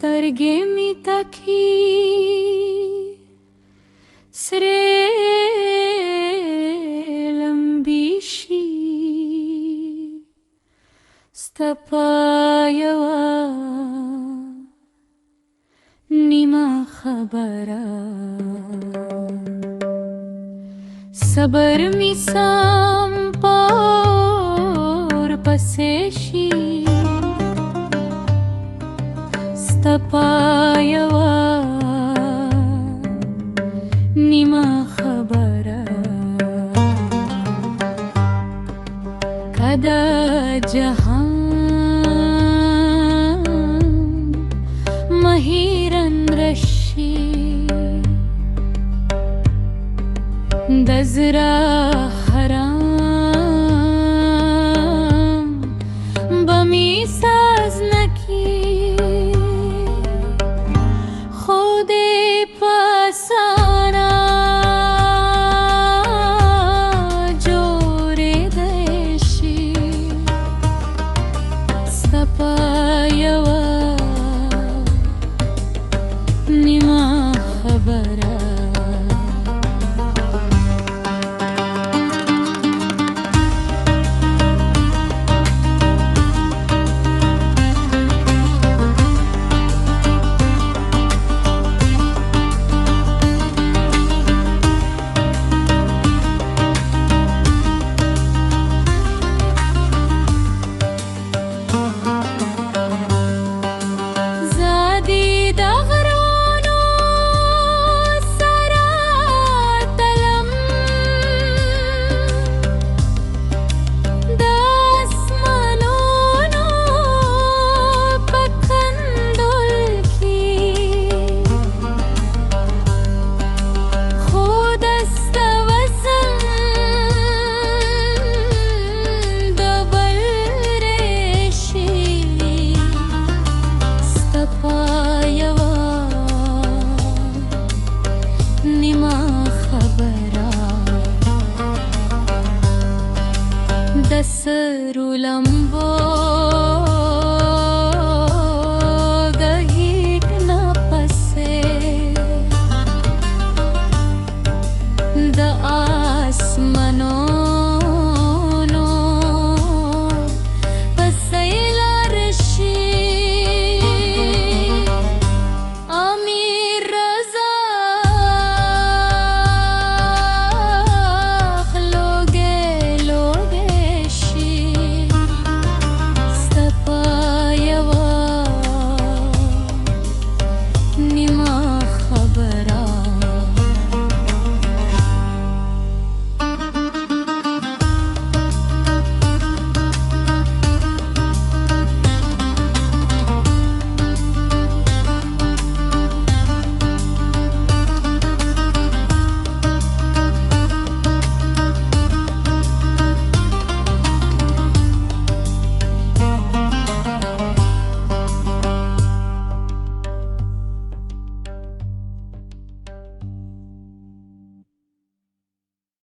سترګې مې تکي سرې لمبې شي ستا په یوه نیمه خبره صبر مې سم په ورپسې شي ستا په یوه نیمه خبره که د جهان مهیرن رشي د زړه حرام به مې ساز نه کي خو دې په اسانه جوړېدی شي ستا په یوه نیمه خبره د سرو لمبو